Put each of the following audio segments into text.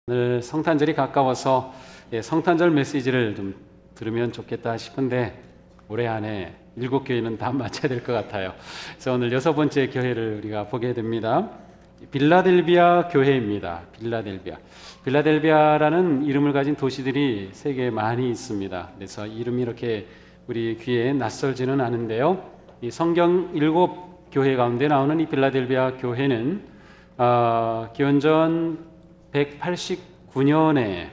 오늘 성탄절이 가까워서 성탄절 메시지를 좀 들으면 좋겠다 싶은데 올해 안에 7교회는 다 마쳐야 될 것 같아요. 그래서 오늘 6번째 교회를 우리가 보게 됩니다. 빌라델비아 교회입니다. 빌라델비아라는 이름을 가진 도시들이 세계에 많이 있습니다. 그래서 이름이 이렇게 우리 귀에 낯설지는 않은데요. 이 성경 7교회 가운데 나오는 이 빌라델비아 교회는 기원전 189년에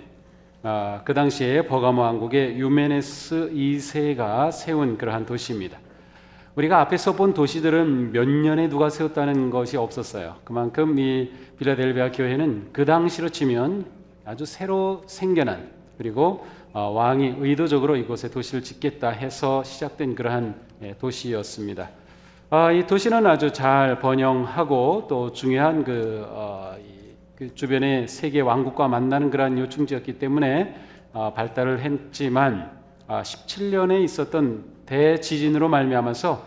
그 당시에 버가모 왕국의 유메네스 2세가 세운 그러한 도시입니다. 우리가 앞에서 본 도시들은 몇 년에 누가 세웠다는 것이 없었어요. 그만큼 이 빌라델비아 교회는 그 당시로 치면 아주 새로 생겨난, 그리고 왕이 의도적으로 이곳에 도시를 짓겠다 해서 시작된 그러한 도시였습니다. 이 도시는 아주 잘 번영하고 또 중요한 그 주변의 세계 왕국과 만나는 그러한 요충지였기 때문에 발달을 했지만 17년에 있었던 대지진으로 말미암아서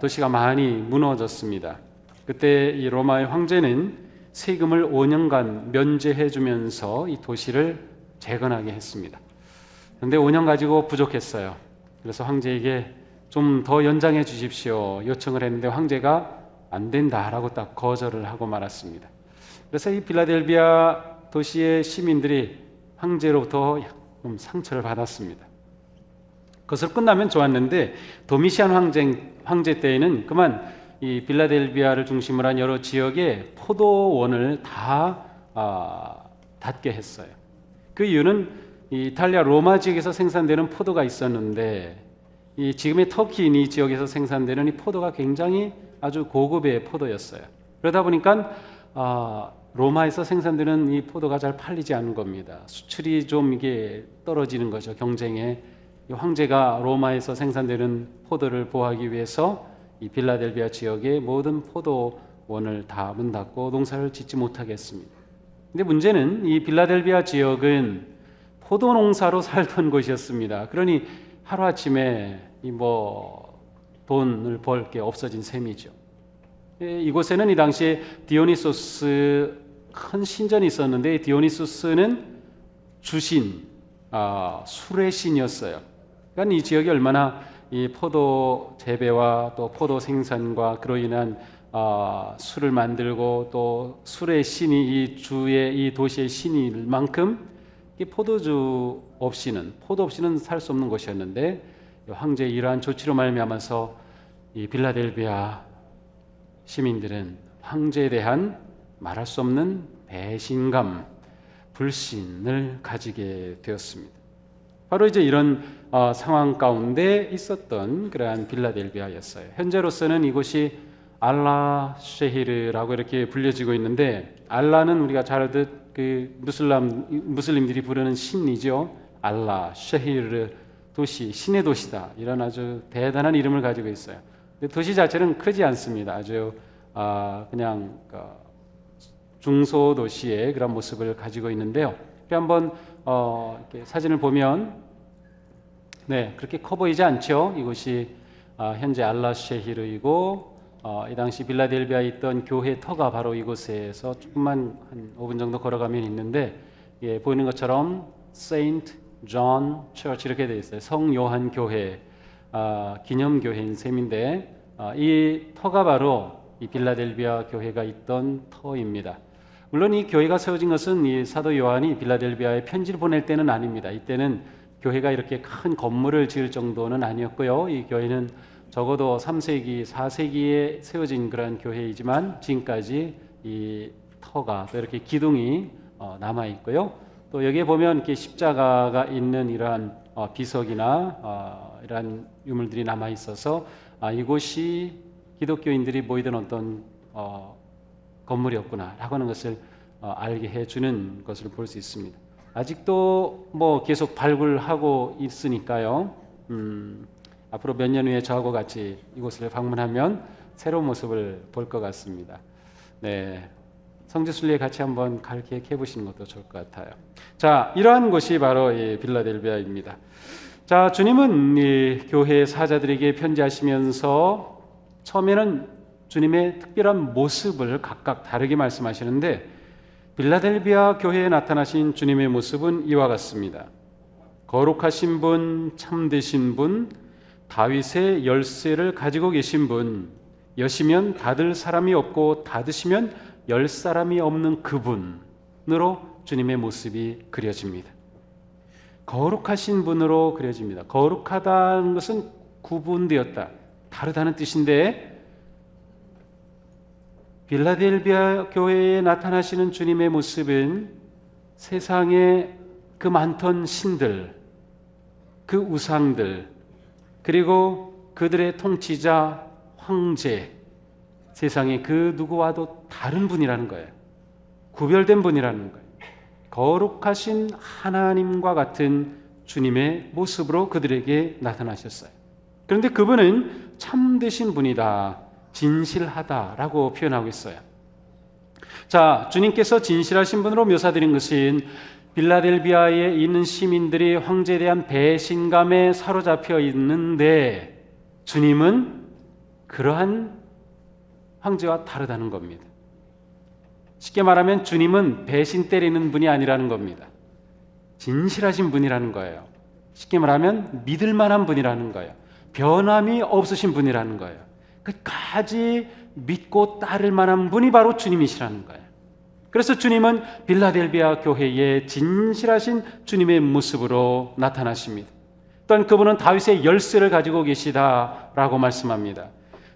도시가 많이 무너졌습니다. 그때 이 로마의 황제는 세금을 5년간 면제해 주면서 이 도시를 재건하게 했습니다. 그런데 5년 가지고 부족했어요. 그래서 황제에게 좀 더 연장해 주십시오 요청을 했는데 황제가 안 된다라고 딱 거절을 하고 말았습니다. 그래서 이 빌라델비아 도시의 시민들이 황제로부터 좀 상처를 받았습니다. 그것을 끝나면 좋았는데 도미시안 황제 때에는 그만 이 빌라델비아를 중심으로 한 여러 지역에 포도원을 다 닫게 했어요. 그 이유는 이 이탈리아 로마 지역에서 생산되는 포도가 있었는데 이 지금의 터키 지역에서 생산되는 이 포도가 굉장히 아주 고급의 포도였어요. 그러다 보니까 로마에서 생산되는 이 포도가 잘 팔리지 않는 겁니다. 수출이 좀 이게 떨어지는 거죠. 경쟁에 황제가 로마에서 생산되는 포도를 보호하기 위해서 이 빌라델비아 지역의 모든 포도원을 다 문 닫고 농사를 짓지 못하게 했습니다. 근데 문제는 이 빌라델비아 지역은 포도 농사로 살던 곳이었습니다. 그러니 하루아침에 돈을 벌 게 없어진 셈이죠. 이곳에는 이 당시에 디오니소스 큰 신전이 있었는데 디오니소스는 주신 술의 신이었어요. 그러니까 이 지역이 얼마나 이 포도 재배와 또 포도 생산과 그로 인한 술을 만들고 또 술의 신이 이 주의 이 도시의 신일 만큼 포도 없이는 살 수 없는 곳이었는데 황제의 이러한 조치로 말미암아서 이 빌라델비아 시민들은 황제에 대한 말할 수 없는 배신감, 불신을 가지게 되었습니다. 바로 이제 이런 상황 가운데 있었던 그러한 빌라델비아였어요. 현재로서는 이곳이 알라 쉐히르라고 이렇게 불려지고 있는데 알라는 우리가 잘 알듯 그 무슬림들이 부르는 신이죠. 알라 쉐히르 도시, 신의 도시다. 이런 아주 대단한 이름을 가지고 있어요. 도시 자체는 크지 않습니다. 아주 그냥 중소도시의 그런 모습을 가지고 있는데요. 한번 이렇게 사진을 보면 그렇게 커 보이지 않죠? 이곳이 현재 알라쉐히르이고 이 당시 빌라델비아에 있던 교회 터가 바로 이곳에서 조금만 한 5분 정도 걸어가면 있는데 보이는 것처럼 세인트 존 처치 이렇게 되어 있어요. 성요한 교회 기념교회인 셈인데 이 터가 바로 이 빌라델비아 교회가 있던 터입니다. 물론 이 교회가 세워진 것은 이 사도 요한이 빌라델비아에 편지를 보낼 때는 아닙니다. 이때는 교회가 이렇게 큰 건물을 지을 정도는 아니었고요. 이 교회는 적어도 3세기, 4세기에 세워진 그런 교회이지만 지금까지 이 터가 또 이렇게 기둥이 남아 있고요. 또 여기에 보면 이렇게 십자가가 있는 이러한 비석이나 이러한 유물들이 남아 있어서 이곳이 기독교인들이 모이던 어떤 건물이었구나라고 하는 것을 알게 해주는 것을 볼 수 있습니다. 아직도 계속 발굴하고 있으니까요. 앞으로 몇 년 후에 저하고 같이 이곳을 방문하면 새로운 모습을 볼 것 같습니다. 성지순례 같이 한번 갈 계획해 보시는 것도 좋을 것 같아요. 자, 이러한 곳이 바로 이 빌라델비아입니다. 자, 주님은 이 교회 사자들에게 편지하시면서 처음에는 주님의 특별한 모습을 각각 다르게 말씀하시는데 빌라델비아 교회에 나타나신 주님의 모습은 이와 같습니다. 거룩하신 분, 참되신 분, 다윗의 열쇠를 가지고 계신 분, 여시면 닫을 사람이 없고 닫으시면 열 사람이 없는 그분으로 주님의 모습이 그려집니다. 거룩하신 분으로 그려집니다. 거룩하다는 것은 구분되었다, 다르다는 뜻인데, 빌라델비아 교회에 나타나시는 주님의 모습은 세상에 그 많던 신들, 그 우상들, 그리고 그들의 통치자 황제, 세상에 그 누구와도 다른 분이라는 거예요. 구별된 분이라는 거예요. 거룩하신 하나님과 같은 주님의 모습으로 그들에게 나타나셨어요. 그런데 그분은 참되신 분이다, 진실하다라고 표현하고 있어요. 자, 주님께서 진실하신 분으로 묘사드린 것은 빌라델비아에 있는 시민들이 황제에 대한 배신감에 사로잡혀 있는데 주님은 그러한 황제와 다르다는 겁니다. 쉽게 말하면 주님은 배신 때리는 분이 아니라는 겁니다. 진실하신 분이라는 거예요. 쉽게 말하면 믿을 만한 분이라는 거예요. 변함이 없으신 분이라는 거예요. 끝까지 믿고 따를 만한 분이 바로 주님이시라는 거예요. 그래서 주님은 빌라델비아 교회에 진실하신 주님의 모습으로 나타나십니다. 또한 그분은 다윗의 열쇠를 가지고 계시다라고 말씀합니다.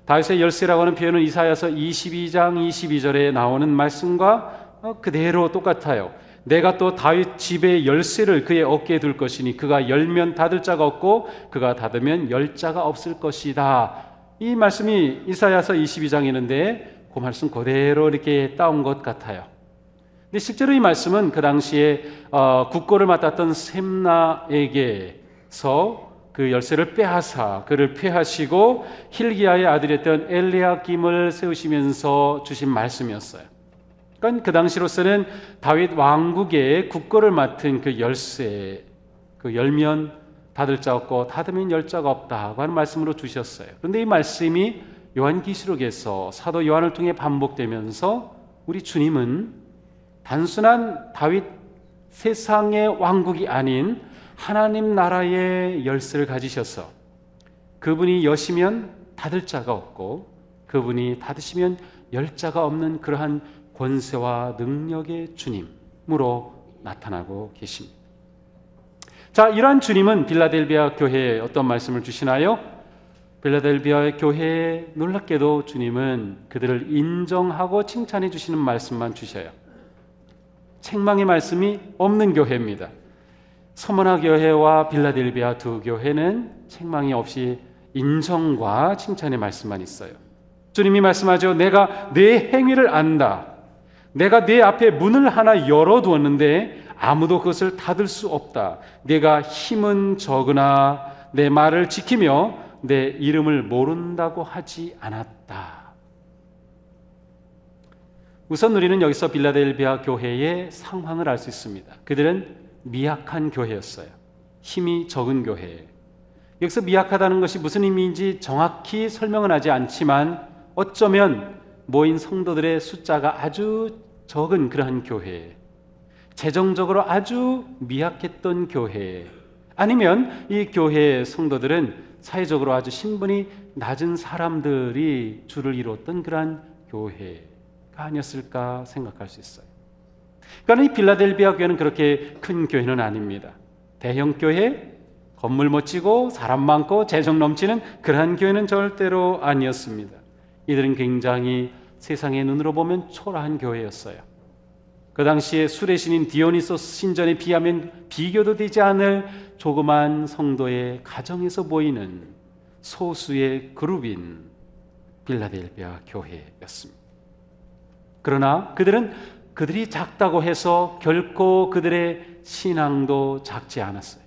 다윗의 열쇠라고 하는 표현은 이사야서 22장 22절에 나오는 말씀과 그대로 똑같아요. 내가 또 다윗 집의 열쇠를 그의 어깨에 둘 것이니 그가 열면 닫을 자가 없고 그가 닫으면 열 자가 없을 것이다. 이 말씀이 이사야서 22장이는데 그 말씀 그대로 이렇게 따온 것 같아요. 근데 실제로 이 말씀은 그 당시에 국고를 맡았던 셈나에게서 그 열쇠를 빼앗아 그를 폐하시고 힐기야의 아들이었던 엘리야김을 세우시면서 주신 말씀이었어요. 그러니까 그 당시로서는 다윗 왕국의 국고를 맡은 그 열쇠, 그 열면 닫을 자 없고 닫으면 열 자가 없다고 하는 말씀으로 주셨어요. 그런데 이 말씀이 요한계시록에서 사도 요한을 통해 반복되면서 우리 주님은 단순한 다윗 세상의 왕국이 아닌 하나님 나라의 열쇠를 가지셔서 그분이 여시면 닫을 자가 없고 그분이 닫으시면 열 자가 없는 그러한 권세와 능력의 주님으로 나타나고 계십니다. 자, 이러한 주님은 빌라델비아 교회에 어떤 말씀을 주시나요? 빌라델비아 교회에 놀랍게도 주님은 그들을 인정하고 칭찬해 주시는 말씀만 주셔요. 책망의 말씀이 없는 교회입니다. 서머나 교회와 빌라델비아 두 교회는 책망이 없이 인정과 칭찬의 말씀만 있어요. 주님이 말씀하죠. 내가 네 행위를 안다. 내가 네 앞에 문을 하나 열어두었는데 아무도 그것을 닫을 수 없다. 내가 힘은 적으나 내 말을 지키며 내 이름을 모른다고 하지 않았다. 우선 우리는 여기서 빌라델비아 교회의 상황을 알 수 있습니다. 그들은 미약한 교회였어요. 힘이 적은 교회. 여기서 미약하다는 것이 무슨 의미인지 정확히 설명은 하지 않지만 어쩌면 모인 성도들의 숫자가 아주 적은 그러한 교회, 재정적으로 아주 미약했던 교회, 아니면 이 교회의 성도들은 사회적으로 아주 신분이 낮은 사람들이 주를 이루었던 그러한 교회가 아니었을까 생각할 수 있어요. 그러니까 이 빌라델비아 교회는 그렇게 큰 교회는 아닙니다. 대형 교회, 건물 멋지고 사람 많고 재정 넘치는 그러한 교회는 절대로 아니었습니다. 이들은 굉장히 세상의 눈으로 보면 초라한 교회였어요. 그 당시에 술의 신인 디오니소스 신전에 비하면 비교도 되지 않을 조그만 성도의 가정에서 보이는 소수의 그룹인 빌라델비아 교회였습니다. 그러나 그들이 작다고 해서 결코 그들의 신앙도 작지 않았어요.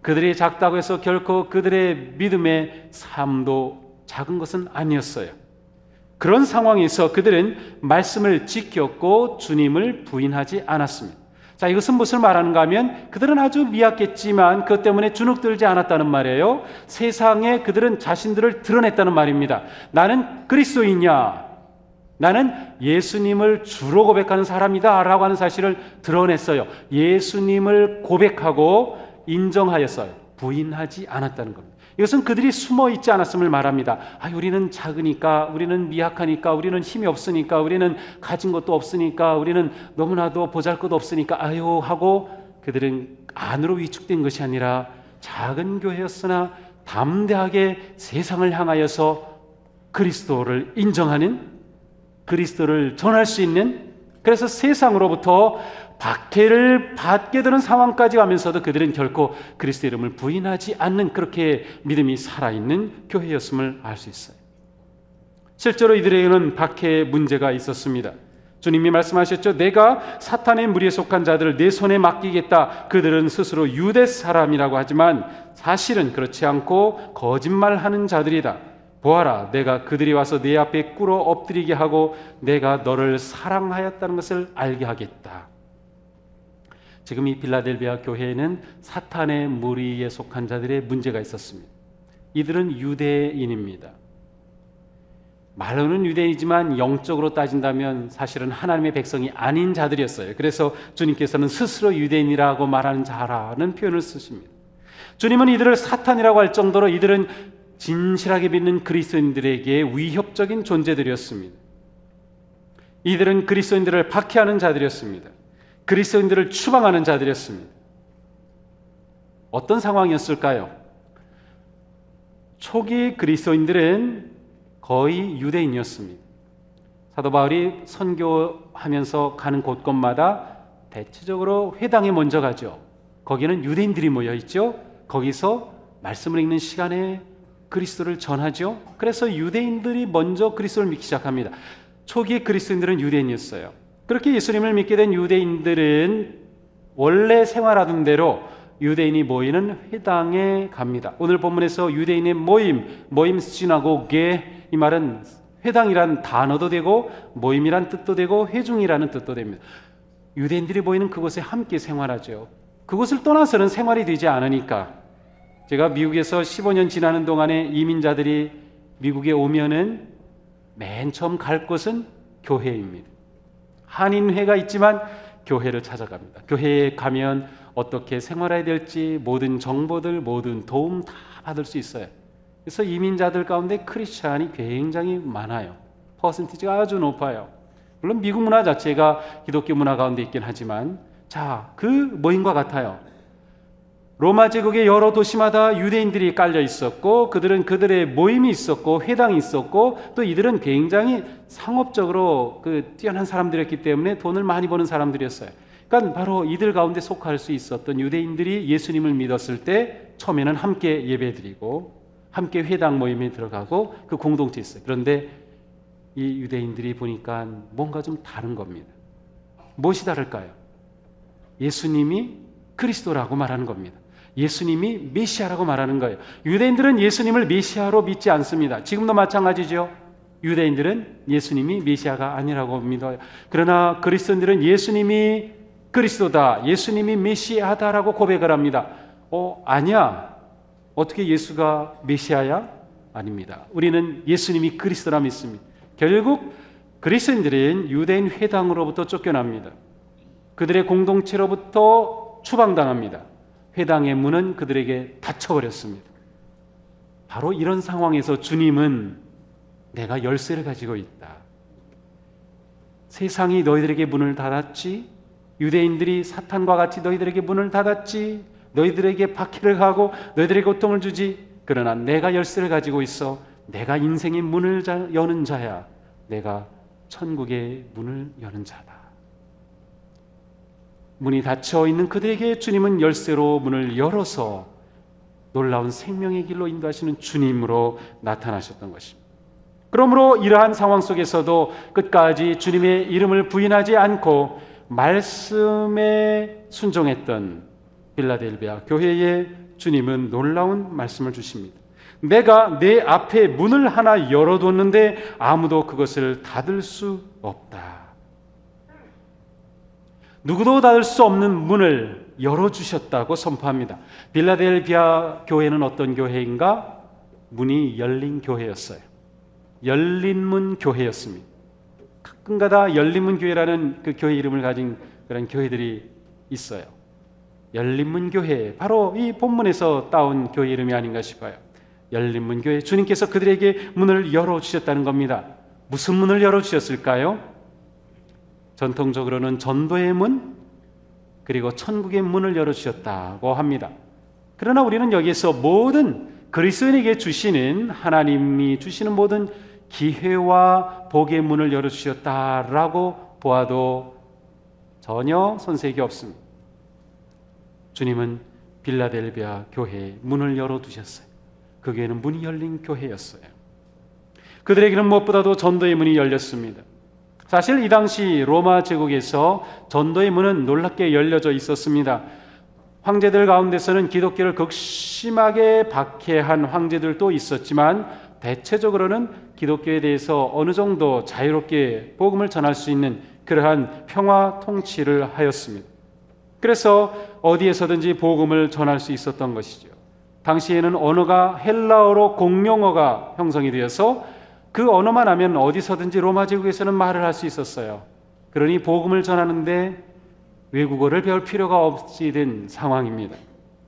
그들이 작다고 해서 결코 그들의 믿음의 삶도 작은 것은 아니었어요. 그런 상황에서 그들은 말씀을 지켰고 주님을 부인하지 않았습니다. 자, 이것은 무엇을 말하는가 하면 그들은 아주 미약했지만 그것 때문에 주눅들지 않았다는 말이에요. 세상에 그들은 자신들을 드러냈다는 말입니다. 나는 그리스도이냐? 나는 예수님을 주로 고백하는 사람이다 라고 하는 사실을 드러냈어요. 예수님을 고백하고 인정하였어요. 부인하지 않았다는 겁니다. 이것은 그들이 숨어 있지 않았음을 말합니다. 우리는 작으니까, 우리는 미약하니까, 우리는 힘이 없으니까, 우리는 가진 것도 없으니까, 우리는 너무나도 보잘것 없으니까 하고 그들은 안으로 위축된 것이 아니라 작은 교회였으나 담대하게 세상을 향하여서 그리스도를 인정하는, 그리스도를 전할 수 있는, 그래서 세상으로부터 박해를 받게 되는 상황까지 가면서도 그들은 결코 그리스도 이름을 부인하지 않는, 그렇게 믿음이 살아있는 교회였음을 알 수 있어요. 실제로 이들에게는 박해의 문제가 있었습니다. 주님이 말씀하셨죠. 내가 사탄의 무리에 속한 자들을 내 손에 맡기겠다. 그들은 스스로 유대 사람이라고 하지만 사실은 그렇지 않고 거짓말하는 자들이다. 보아라, 내가 그들이 와서 내 앞에 꿇어 엎드리게 하고 내가 너를 사랑하였다는 것을 알게 하겠다. 지금 이 빌라델비아 교회에는 사탄의 무리에 속한 자들의 문제가 있었습니다. 이들은 유대인입니다. 말로는 유대인이지만 영적으로 따진다면 사실은 하나님의 백성이 아닌 자들이었어요. 그래서 주님께서는 스스로 유대인이라고 말하는 자라는 표현을 쓰십니다. 주님은 이들을 사탄이라고 할 정도로 이들은 진실하게 믿는 그리스도인들에게 위협적인 존재들이었습니다. 이들은 그리스도인들을 박해하는 자들이었습니다. 그리스도인들을 추방하는 자들이었습니다. 어떤 상황이었을까요? 초기 그리스도인들은 거의 유대인이었습니다. 사도 바울이 선교하면서 가는 곳곳마다 대체적으로 회당에 먼저 가죠. 거기는 유대인들이 모여 있죠. 거기서 말씀을 읽는 시간에 그리스도를 전하죠. 그래서 유대인들이 먼저 그리스도를 믿기 시작합니다. 초기 그리스도인들은 유대인이었어요. 그렇게 예수님을 믿게 된 유대인들은 원래 생활하던 대로 유대인이 모이는 회당에 갑니다. 오늘 본문에서 유대인의 모임 시나고게, 이 말은 회당이란 단어도 되고 모임이란 뜻도 되고 회중이라는 뜻도 됩니다. 유대인들이 모이는 그곳에 함께 생활하죠. 그곳을 떠나서는 생활이 되지 않으니까. 제가 미국에서 15년 지나는 동안에 이민자들이 미국에 오면은 맨 처음 갈 곳은 교회입니다. 한인회가 있지만 교회를 찾아갑니다. 교회에 가면 어떻게 생활해야 될지 모든 정보들, 모든 도움 다 받을 수 있어요. 그래서 이민자들 가운데 크리스찬이 굉장히 많아요. 퍼센티지가 아주 높아요. 물론 미국 문화 자체가 기독교 문화 가운데 있긴 하지만, 그 모임과 같아요. 로마 제국의 여러 도시마다 유대인들이 깔려 있었고, 그들은 그들의 모임이 있었고 회당이 있었고, 또 이들은 굉장히 상업적으로 뛰어난 사람들이었기 때문에 돈을 많이 버는 사람들이었어요. 그러니까 바로 이들 가운데 속할 수 있었던 유대인들이 예수님을 믿었을 때 처음에는 함께 예배드리고 함께 회당 모임에 들어가고 그 공동체에 있어요. 그런데 이 유대인들이 보니까 뭔가 좀 다른 겁니다. 무엇이 다를까요? 예수님이 그리스도라고 말하는 겁니다. 예수님이 메시아라고 말하는 거예요. 유대인들은 예수님을 메시아로 믿지 않습니다. 지금도 마찬가지죠. 유대인들은 예수님이 메시아가 아니라고 믿어요. 그러나 그리스도인들은 예수님이 그리스도다, 예수님이 메시아다라고 고백을 합니다. 아니야. 어떻게 예수가 메시아야? 아닙니다. 우리는 예수님이 그리스도라 믿습니다. 결국 그리스도인들은 유대인 회당으로부터 쫓겨납니다. 그들의 공동체로부터 추방당합니다. 회당의 문은 그들에게 닫혀버렸습니다. 바로 이런 상황에서 주님은 내가 열쇠를 가지고 있다. 세상이 너희들에게 문을 닫았지, 유대인들이 사탄과 같이 너희들에게 문을 닫았지, 너희들에게 박해를 하고 너희들에게 고통을 주지, 그러나 내가 열쇠를 가지고 있어. 내가 인생의 문을 여는 자야. 내가 천국의 문을 여는 자다. 문이 닫혀 있는 그들에게 주님은 열쇠로 문을 열어서 놀라운 생명의 길로 인도하시는 주님으로 나타나셨던 것입니다. 그러므로 이러한 상황 속에서도 끝까지 주님의 이름을 부인하지 않고 말씀에 순종했던 빌라델비아 교회에 주님은 놀라운 말씀을 주십니다. 내가 내 앞에 문을 하나 열어뒀는데 아무도 그것을 닫을 수 없다. 누구도 닫을 수 없는 문을 열어주셨다고 선포합니다. 빌라델비아 교회는 어떤 교회인가? 문이 열린 교회였어요. 열린 문 교회였습니다. 곳간가 다 열린문 교회라는 그 교회 이름을 가진 그런 교회들이 있어요. 열린문 교회, 바로 이 본문에서 따온 교회 이름이 아닌가 싶어요. 열린문 교회, 주님께서 그들에게 문을 열어주셨다는 겁니다. 무슨 문을 열어주셨을까요? 전통적으로는 전도의 문, 그리고 천국의 문을 열어주셨다고 합니다. 그러나 우리는 여기에서 모든 그리스도인에게 주시는, 하나님이 주시는 모든 기회와 복의 문을 열어주셨다라고 보아도 전혀 손색이 없습니다. 주님은 빌라델비아 교회에 문을 열어두셨어요. 그 교회는 문이 열린 교회였어요. 그들에게는 무엇보다도 전도의 문이 열렸습니다. 사실 이 당시 로마 제국에서 전도의 문은 놀랍게 열려져 있었습니다. 황제들 가운데서는 기독교를 극심하게 박해한 황제들도 있었지만 대체적으로는 기독교에 대해서 어느 정도 자유롭게 복음을 전할 수 있는 그러한 평화 통치를 하였습니다. 그래서 어디에서든지 복음을 전할 수 있었던 것이죠. 당시에는 언어가 헬라어로 공용어가 형성이 되어서 그 언어만 하면 어디서든지 로마 제국에서는 말을 할 수 있었어요. 그러니 복음을 전하는데 외국어를 배울 필요가 없이 된 상황입니다.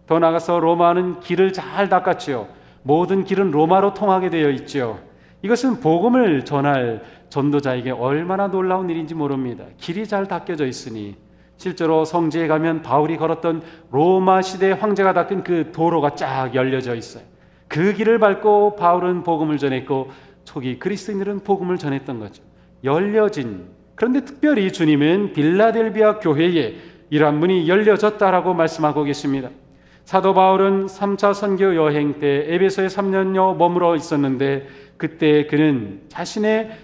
더 나아가서 로마는 길을 잘 닦았죠. 모든 길은 로마로 통하게 되어 있죠. 이것은 복음을 전할 전도자에게 얼마나 놀라운 일인지 모릅니다. 길이 잘 닦여져 있으니 실제로 성지에 가면 바울이 걸었던 로마 시대 황제가 닦은 그 도로가 쫙 열려져 있어요. 그 길을 밟고 바울은 복음을 전했고 초기 그리스도인들은 복음을 전했던 거죠. 열려진, 그런데 특별히 주님은 빌라델비아 교회에 이러한 문이 열려졌다라고 말씀하고 계십니다. 사도 바울은 3차 선교 여행 때 에베소에 3년여 머물러 있었는데 그때 그는 자신의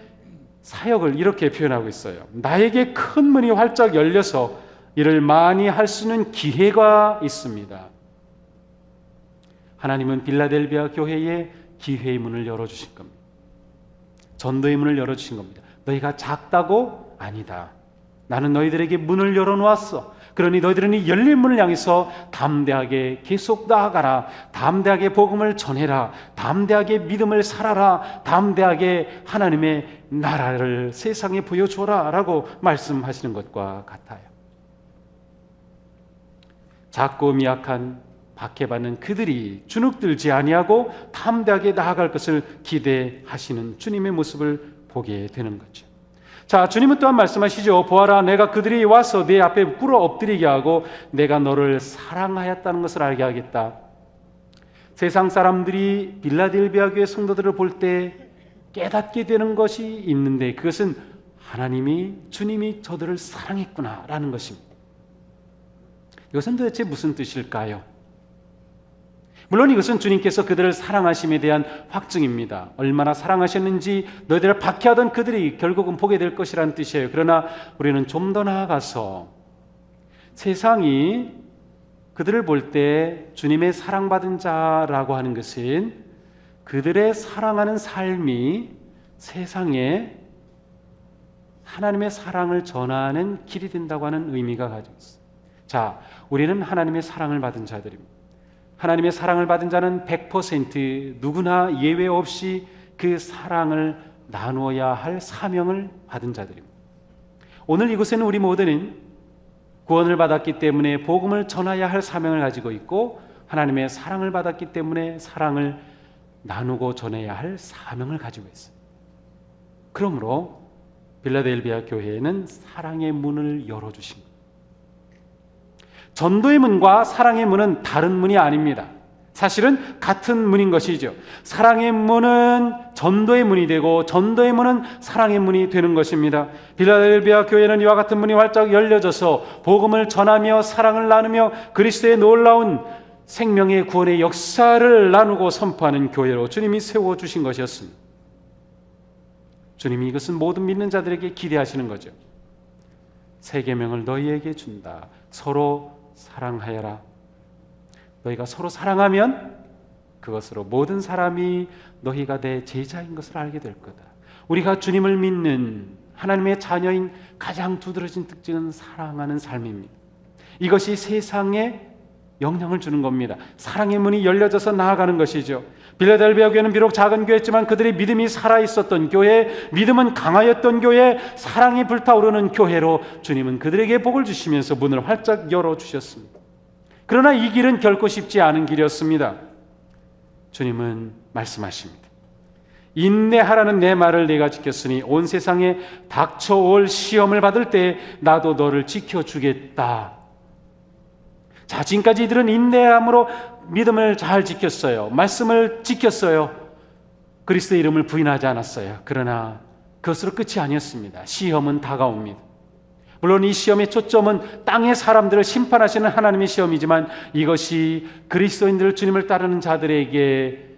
사역을 이렇게 표현하고 있어요. 나에게 큰 문이 활짝 열려서 일을 많이 할 수 있는 기회가 있습니다. 하나님은 빌라델비아 교회에 기회의 문을 열어주신 겁니다. 전도의 문을 열어주신 겁니다. 너희가 작다고? 아니다. 나는 너희들에게 문을 열어놓았어. 그러니 너희들은 이 열린 문을 향해서 담대하게 계속 나아가라. 담대하게 복음을 전해라. 담대하게 믿음을 살아라. 담대하게 하나님의 나라를 세상에 보여줘라 라고 말씀하시는 것과 같아요. 작고 미약한 박해받는 그들이 주눅들지 아니하고 담대하게 나아갈 것을 기대하시는 주님의 모습을 보게 되는 거죠. 자, 주님은 또한 말씀하시죠. 보아라, 내가 그들이 와서 내 앞에 꿇어 엎드리게 하고 내가 너를 사랑하였다는 것을 알게 하겠다. 세상 사람들이 빌라델비아 교회 성도들을 볼 때 깨닫게 되는 것이 있는데 그것은 하나님이, 주님이 저들을 사랑했구나라는 것입니다. 이것은 도대체 무슨 뜻일까요? 물론 이것은 주님께서 그들을 사랑하심에 대한 확증입니다. 얼마나 사랑하셨는지 너희들을 박해하던 그들이 결국은 보게 될 것이라는 뜻이에요. 그러나 우리는 좀 더 나아가서 세상이 그들을 볼 때 주님의 사랑받은 자라고 하는 것은 그들의 사랑하는 삶이 세상에 하나님의 사랑을 전하는 길이 된다고 하는 의미가 가지고 있습니다. 자, 우리는 하나님의 사랑을 받은 자들입니다. 하나님의 사랑을 받은 자는 100% 누구나 예외 없이 그 사랑을 나누어야 할 사명을 받은 자들입니다. 오늘 이곳에는 우리 모두는 구원을 받았기 때문에 복음을 전해야 할 사명을 가지고 있고 하나님의 사랑을 받았기 때문에 사랑을 나누고 전해야 할 사명을 가지고 있어요. 그러므로 빌라델비아 교회에는 사랑의 문을 열어주신 거예요. 전도의 문과 사랑의 문은 다른 문이 아닙니다. 사실은 같은 문인 것이죠. 사랑의 문은 전도의 문이 되고 전도의 문은 사랑의 문이 되는 것입니다. 빌라델비아 교회는 이와 같은 문이 활짝 열려져서 복음을 전하며 사랑을 나누며 그리스도의 놀라운 생명의 구원의 역사를 나누고 선포하는 교회로 주님이 세워주신 것이었습니다. 주님이 이것은 모든 믿는 자들에게 기대하시는 거죠. 새 계명을 너희에게 준다. 서로 사랑하여라. 너희가 서로 사랑하면 그것으로 모든 사람이 너희가 내 제자인 것을 알게 될 거다. 우리가 주님을 믿는 하나님의 자녀인 가장 두드러진 특징은 사랑하는 삶입니다. 이것이 세상에 영향을 주는 겁니다. 사랑의 문이 열려져서 나아가는 것이죠. 빌라델비아 교회는 비록 작은 교회였지만 그들의 믿음이 살아있었던 교회, 믿음은 강하였던 교회, 사랑이 불타오르는 교회로 주님은 그들에게 복을 주시면서 문을 활짝 열어주셨습니다. 그러나 이 길은 결코 쉽지 않은 길이었습니다. 주님은 말씀하십니다. 인내하라는 내 말을 내가 지켰으니 온 세상에 닥쳐올 시험을 받을 때 나도 너를 지켜주겠다. 자, 지금까지 이들은 인내함으로 믿음을 잘 지켰어요. 말씀을 지켰어요. 그리스도의 이름을 부인하지 않았어요. 그러나 그것으로 끝이 아니었습니다. 시험은 다가옵니다. 물론 이 시험의 초점은 땅의 사람들을 심판하시는 하나님의 시험이지만 이것이 그리스도인들 주님을 따르는 자들에게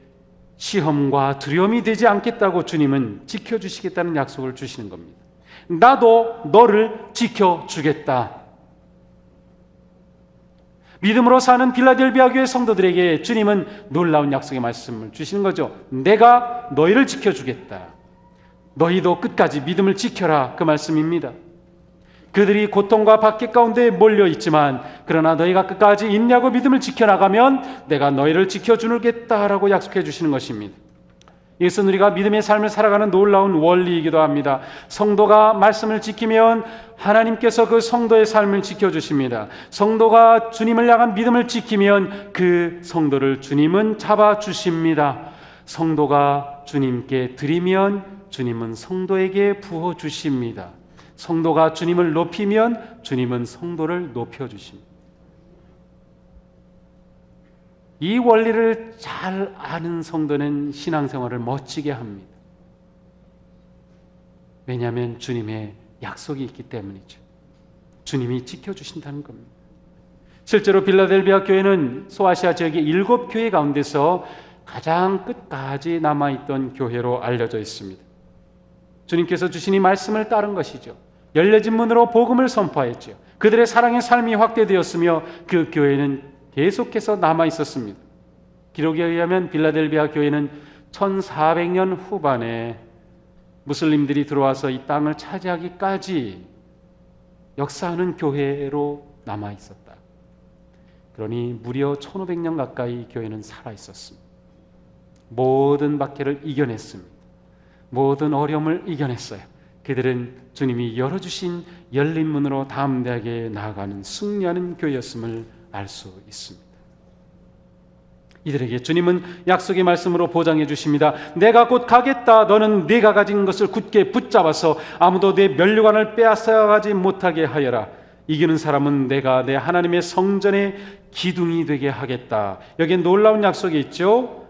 시험과 두려움이 되지 않겠다고 주님은 지켜주시겠다는 약속을 주시는 겁니다. 나도 너를 지켜주겠다. 믿음으로 사는 빌라델비아 교회 성도들에게 주님은 놀라운 약속의 말씀을 주시는 거죠. 내가 너희를 지켜주겠다. 너희도 끝까지 믿음을 지켜라. 그 말씀입니다. 그들이 고통과 박해 가운데 몰려 있지만 그러나 너희가 끝까지 인내하고 믿음을 지켜나가면 내가 너희를 지켜주겠다라고 약속해 주시는 것입니다. 이것은 우리가 믿음의 삶을 살아가는 놀라운 원리이기도 합니다. 성도가 말씀을 지키면 하나님께서 그 성도의 삶을 지켜주십니다. 성도가 주님을 향한 믿음을 지키면 그 성도를 주님은 잡아주십니다. 성도가 주님께 드리면 주님은 성도에게 부어주십니다. 성도가 주님을 높이면 주님은 성도를 높여주십니다. 이 원리를 잘 아는 성도는 신앙생활을 멋지게 합니다. 왜냐하면 주님의 약속이 있기 때문이죠. 주님이 지켜주신다는 겁니다. 실제로 빌라델비아 교회는 소아시아 지역의 7교회 가운데서 가장 끝까지 남아있던 교회로 알려져 있습니다. 주님께서 주신 이 말씀을 따른 것이죠. 열려진 문으로 복음을 선포했죠. 그들의 사랑의 삶이 확대되었으며 그 교회는 계속해서 남아있었습니다. 기록에 의하면 빌라델비아 교회는 1400년 후반에 무슬림들이 들어와서 이 땅을 차지하기까지 역사하는 교회로 남아있었다. 그러니 무려 1500년 가까이 교회는 살아있었습니다. 모든 박해를 이겨냈습니다. 모든 어려움을 이겨냈어요. 그들은 주님이 열어주신 열린 문으로 담대하게 나아가는 승리하는 교회였음을 알 수 있습니다. 이들에게 주님은 약속의 말씀으로 보장해 주십니다. 내가 곧 가겠다. 너는 네가 가진 것을 굳게 붙잡아서 아무도 내 면류관을 빼앗아가지 못하게 하여라. 이기는 사람은 내가 내 하나님의 성전의 기둥이 되게 하겠다. 여기에 놀라운 약속이 있죠.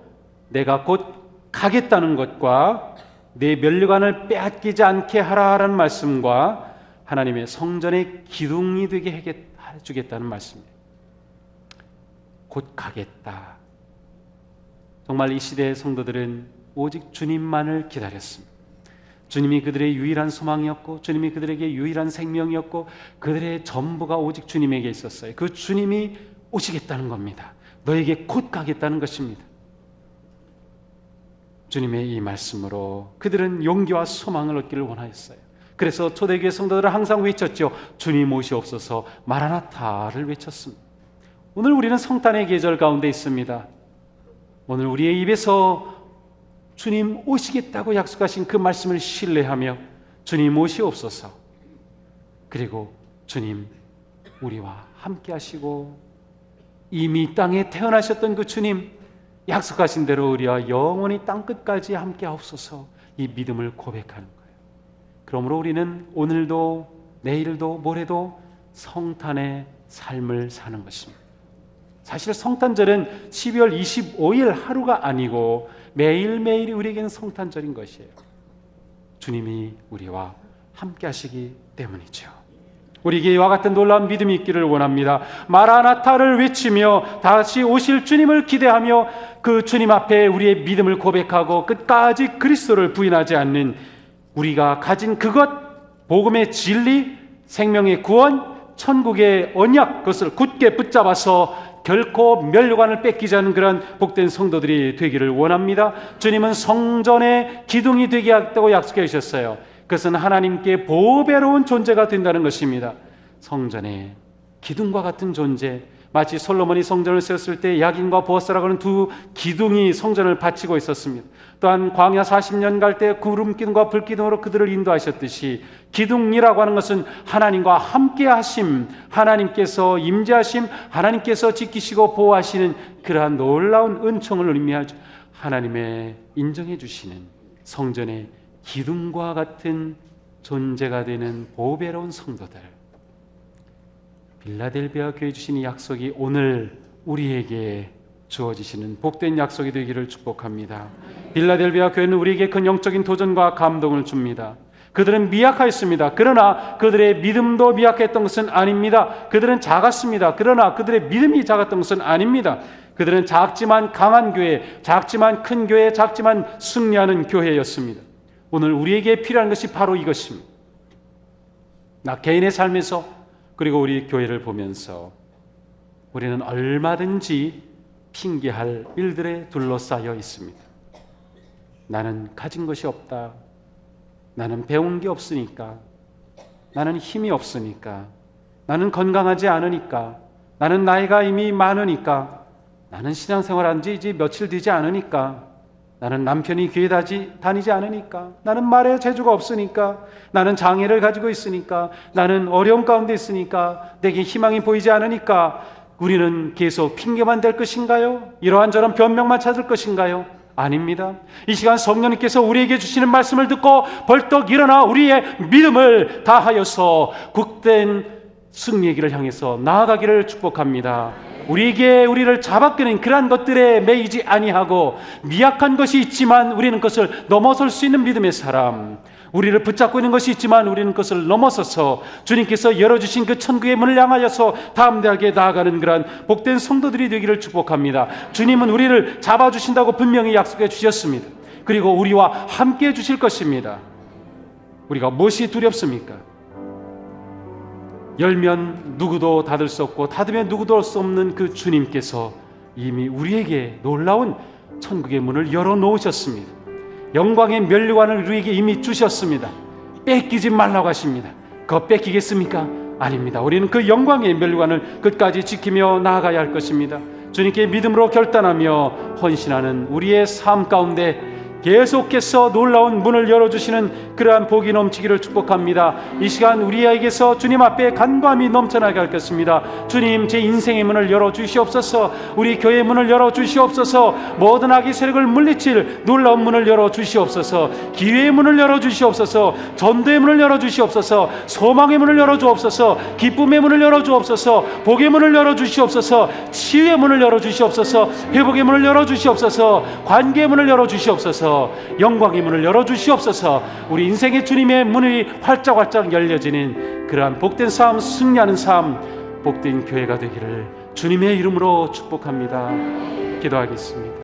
내가 곧 가겠다는 것과 내 면류관을 빼앗기지 않게 하라라는 말씀과 하나님의 성전의 기둥이 되게 해주겠다는 말씀입니다. 곧 가겠다. 정말 이 시대의 성도들은 오직 주님만을 기다렸습니다. 주님이 그들의 유일한 소망이었고 주님이 그들에게 유일한 생명이었고 그들의 전부가 오직 주님에게 있었어요. 그 주님이 오시겠다는 겁니다. 너에게 곧 가겠다는 것입니다. 주님의 이 말씀으로 그들은 용기와 소망을 얻기를 원하였어요. 그래서 초대교회 성도들은 항상 외쳤죠. 주님 오시옵소서 마라나타를 외쳤습니다. 오늘 우리는 성탄의 계절 가운데 있습니다. 오늘 우리의 입에서 주님 오시겠다고 약속하신 그 말씀을 신뢰하며 주님 오시옵소서. 그리고 주님 우리와 함께 하시고 이미 땅에 태어나셨던 그 주님 약속하신 대로 우리와 영원히 땅끝까지 함께 하옵소서. 이 믿음을 고백하는 거예요. 그러므로 우리는 오늘도 내일도 모레도 성탄의 삶을 사는 것입니다. 사실 성탄절은 12월 25일 하루가 아니고 매일매일이 우리에게는 성탄절인 것이에요. 주님이 우리와 함께 하시기 때문이죠. 우리에게 이와 같은 놀라운 믿음이 있기를 원합니다. 마라나타를 외치며 다시 오실 주님을 기대하며 그 주님 앞에 우리의 믿음을 고백하고 끝까지 그리스도를 부인하지 않는 우리가 가진 그것, 복음의 진리, 생명의 구원, 천국의 언약, 그것을 굳게 붙잡아서 결코 면류관을 뺏기지 않는 그런 복된 성도들이 되기를 원합니다. 주님은 성전의 기둥이 되게 하겠다고 약속해 주셨어요. 그것은 하나님께 보배로운 존재가 된다는 것입니다. 성전의 기둥과 같은 존재, 마치 솔로몬이 성전을 세웠을 때 야긴과 보아스라고 하는 두 기둥이 성전을 바치고 있었습니다. 또한 광야 40년 갈 때 구름 기둥과 불 기둥으로 그들을 인도하셨듯이 기둥이라고 하는 것은 하나님과 함께 하심, 하나님께서 임재하심, 하나님께서 지키시고 보호하시는 그러한 놀라운 은총을 의미하죠. 하나님의 인정해 주시는 성전의 기둥과 같은 존재가 되는 보배로운 성도들, 빌라델비아 교회 주신 이 약속이 오늘 우리에게 주어지시는 복된 약속이 되기를 축복합니다. 빌라델비아 교회는 우리에게 큰 영적인 도전과 감동을 줍니다. 그들은 미약하였습니다. 그러나 그들의 믿음도 미약했던 것은 아닙니다. 그들은 작았습니다. 그러나 그들의 믿음이 작았던 것은 아닙니다. 그들은 작지만 강한 교회, 작지만 큰 교회, 작지만 승리하는 교회였습니다. 오늘 우리에게 필요한 것이 바로 이것입니다. 나 개인의 삶에서, 그리고 우리 교회를 보면서 우리는 얼마든지 핑계할 일들에 둘러싸여 있습니다. 나는 가진 것이 없다. 나는 배운 게 없으니까. 나는 힘이 없으니까. 나는 건강하지 않으니까. 나는 나이가 이미 많으니까. 나는 신앙생활한 지 이제 며칠 되지 않으니까. 나는 남편이 교회 다니지 않으니까. 나는 말에 재주가 없으니까. 나는 장애를 가지고 있으니까. 나는 어려움 가운데 있으니까. 내게 희망이 보이지 않으니까. 우리는 계속 핑계만 댈 것인가요? 이러한저런 변명만 찾을 것인가요? 아닙니다. 이 시간 성령님께서 우리에게 주시는 말씀을 듣고 벌떡 일어나 우리의 믿음을 다하여서 굳된 승리의 길을 향해서 나아가기를 축복합니다. 우리에게 우리를 잡아끄는 그러한 것들에 매이지 아니하고 미약한 것이 있지만 우리는 그것을 넘어설 수 있는 믿음의 사람, 우리를 붙잡고 있는 것이 있지만 우리는 그것을 넘어서서 주님께서 열어주신 그 천국의 문을 향하여서 담대하게 나아가는 그러한 복된 성도들이 되기를 축복합니다. 주님은 우리를 잡아주신다고 분명히 약속해 주셨습니다. 그리고 우리와 함께 해 주실 것입니다. 우리가 무엇이 두렵습니까? 열면 누구도 닫을 수 없고 닫으면 누구도 할 수 없는 그 주님께서 이미 우리에게 놀라운 천국의 문을 열어놓으셨습니다. 영광의 면류관을 우리에게 이미 주셨습니다. 뺏기지 말라고 하십니다. 그거 뺏기겠습니까? 아닙니다. 우리는 그 영광의 면류관을 끝까지 지키며 나아가야 할 것입니다. 주님께 믿음으로 결단하며 헌신하는 우리의 삶 가운데 계속해서 놀라운 문을 열어주시는 그러한 복이 넘치기를 축복합니다. 이 시간 우리에게서 주님 앞에 간구함이 넘쳐나게 할 것입니다. 주님, 제 인생의 문을 열어주시옵소서. 우리 교회의 문을 열어주시옵소서. 모든 악의 세력을 물리칠 놀라운 문을 열어주시옵소서. 기회의 문을 열어주시옵소서. 전도의 문을 열어주시옵소서. 소망의 문을 열어주옵소서. 기쁨의 문을 열어주옵소서. 복의 문을 열어주시옵소서. 치유의 문을 열어주시옵소서. 회복의 문을 열어주시옵소서. 관계의 문을 열어주시옵소서. 영광의 문을 열어주시옵소서. 우리 인생의 주님의 문이 활짝활짝 열려지는 그러한 복된 삶, 승리하는 삶, 복된 교회가 되기를 주님의 이름으로 축복합니다. 기도하겠습니다.